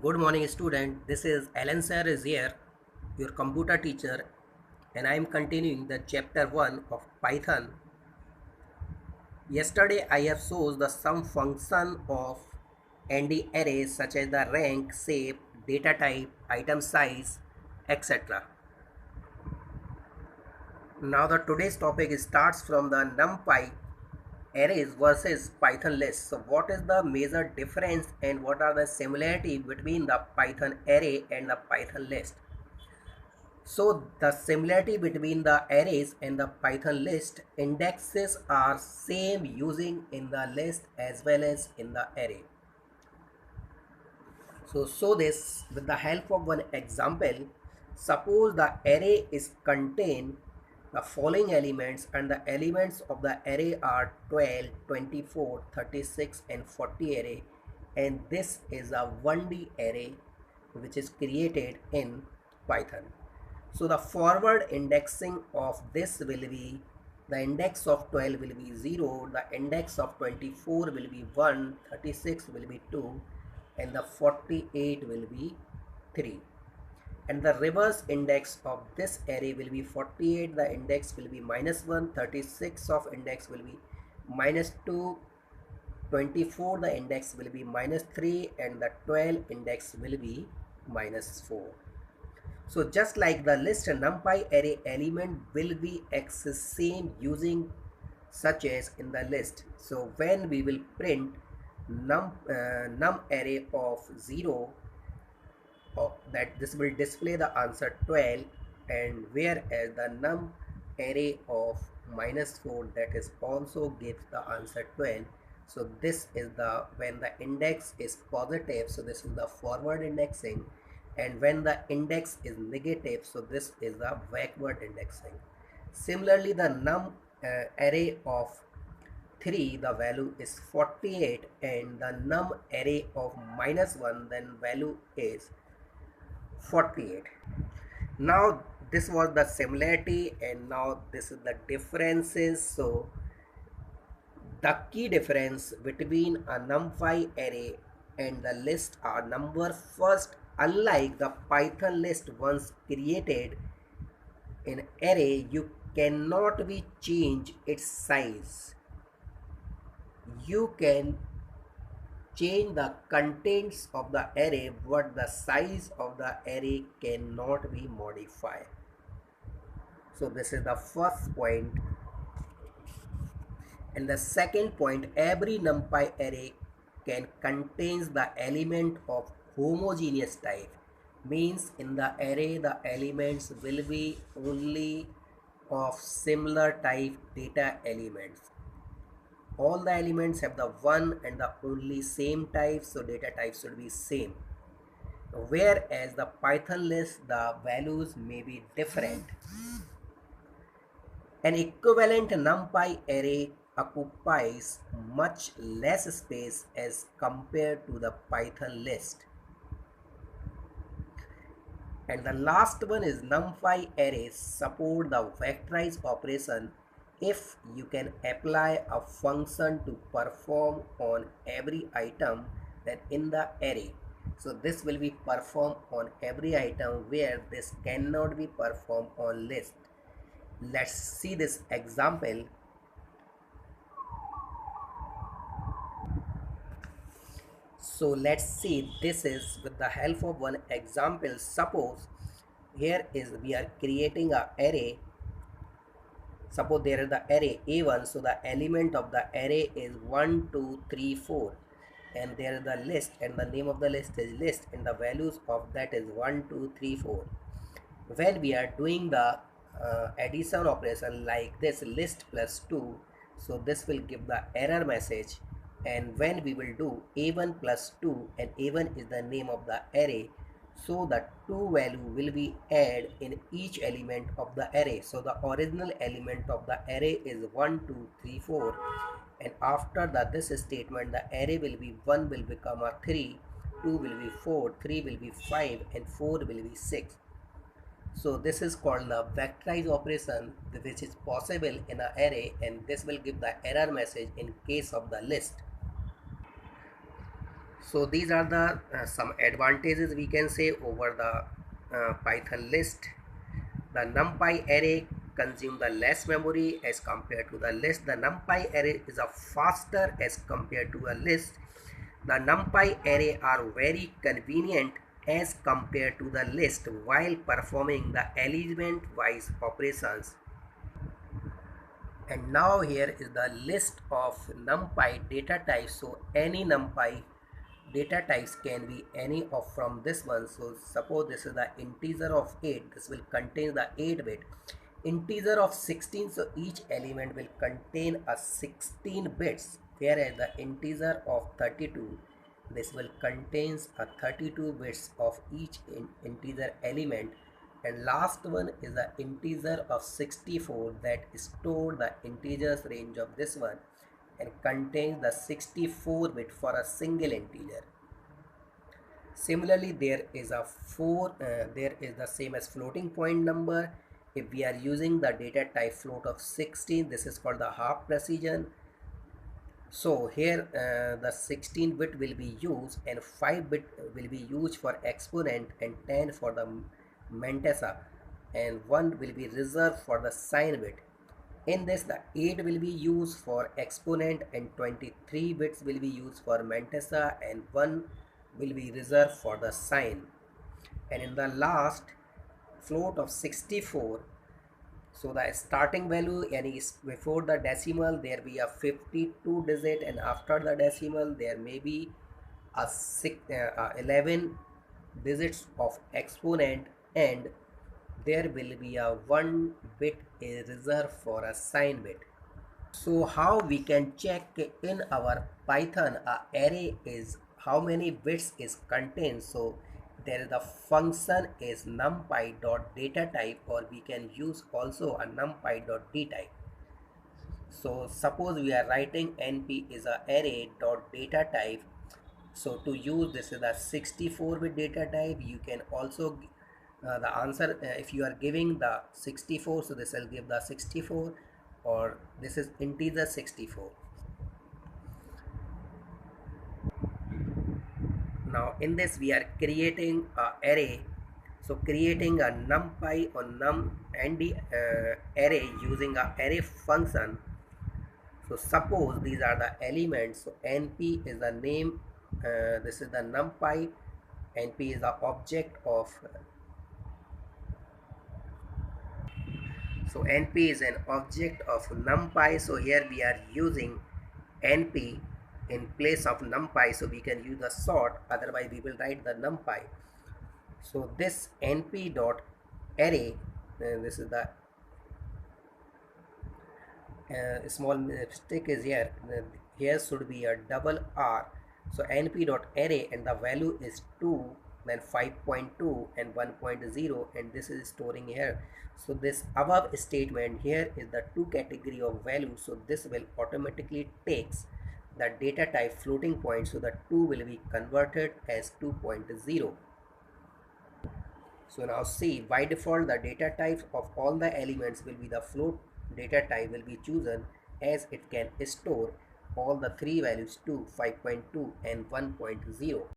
Good morning, student. This is Alan Sir is here, your computer teacher, and I am continuing the chapter 1 of Python. Yesterday, I have shown the some function of ND arrays such as the rank, shape, data type, item size, etc. Now, the today's topic starts from the NumPy arrays versus Python list. So, what is the major difference and what are the similarity between the Python array and the Python list? So the similarity between the arrays and the Python list indexes are same using in the list as well as in the array. So this with the help of one example, suppose the array is contain the following elements and the elements of the array are 12, 24, 36 and 40 array, and this is a 1D array which is created in Python. So the forward indexing of this will be the index of 12 will be 0, the index of 24 will be 1, 36 will be 2 and the 48 will be 3. And the reverse index of this array will be 48, the index will be -1, 36 of index will be -2, 24 the index will be -3 and the 12 index will be -4. So just like the list, NumPy array element will be accessed same using such as in the list. So when we will print num array of 0, that this will display the answer 12, and whereas the num array of -4 that is also gives the answer 12. So this is the when the index is positive, so this is the forward indexing, and when the index is negative, so this is the backward indexing. Similarly, the num array of 3, the value is 48, and the num array of -1, then value is 48. Now this was the similarity, and now this is the differences. So the key difference between a NumPy array and the list are number. First, unlike the Python list once created in array, you cannot be change its size. You can change the contents of the array, but the size of the array cannot be modified. So this is the first point. And the second point, every NumPy array can contains the element of homogeneous type. Means in the array the elements will be only of similar type data elements. All the elements have the one and the only same type, so data type should be same. Whereas the Python list, the values may be different. An equivalent NumPy array occupies much less space as compared to the Python list. And the last one is NumPy arrays support the vectorize operation if you can apply a function to perform on every item that in the array. So this will be performed on every item where this cannot be performed on list. Let's see this example. So let's see, this is with the help of one example. Suppose here is we are creating a array. Suppose there is the array A1, so the element of the array is 1, 2, 3, 4, and there is the list, and the name of the list is list, and the values of that is 1, 2, 3, 4. When we are doing the addition operation like this, list plus 2, so this will give the error message. And when we will do A1 plus 2, and A1 is the name of the array, so the 2 value will be added in each element of the array. So the original element of the array is 1, 2, 3, 4, and after this statement the array will be 1 will become a 3, 2 will be 4, 3 will be 5, and 4 will be 6. So this is called the vectorize operation, which is possible in an array, and this will give the error message in case of the list. So these are the some advantages we can say over the Python list. The NumPy array consume the less memory as compared to the list. The NumPy array is a faster as compared to a list. The NumPy array are very convenient as compared to the list while performing the element-wise operations. And now here is the list of NumPy data types. So any NumPy data types can be any of from this one. So suppose this is the integer of 8, this will contain the 8-bit. Integer of 16, so each element will contain a 16 bits, whereas the integer of 32, this will contains a 32 bits of each integer element. And last one is the integer of 64 that store the integers range of this one and contains the 64 bit for a single integer. Similarly, there is the same as floating point number. If we are using the data type float of 16, this is called the half precision. So here the 16 bit will be used and 5 bit will be used for exponent and 10 for the mantissa, and 1 will be reserved for the sign bit. In this, the 8 will be used for exponent and 23 bits will be used for mantissa and 1 will be reserved for the sign. And in the last float of 64, so the starting value is before the decimal there be a 52 digit, and after the decimal there may be a 11 digits of exponent, and there will be a 1 bit is reserved for a sign bit. So how we can check in our Python a array is how many bits is contained. So there is the function is numpy.datatype, or we can use also a numpy.dtype. So suppose we are writing np is a array dot data type. So to use this is a 64-bit data type. You can also the answer if you are giving the 64, so this will give the 64, or this is integer 64. Now in this we are creating a array. So creating a numpy or numnd array using a array function. So suppose these are the elements. So np is the name, this is the numpy, np is the object of, so np is an object of numpy. So here we are using np in place of numpy, so we can use the sort, otherwise we will write the numpy. So this np dot array, this is the small mistake is here, here should be a double r. So np dot array and the value is 2, then 5.2 and 1.0, and this is storing here. So this above statement here is the 2 category of value, so this will automatically takes the data type floating point, so the 2 will be converted as 2.0. So now see, by default the data types of all the elements will be the float data type will be chosen, as it can store all the three values 2, 5.2 and 1.0.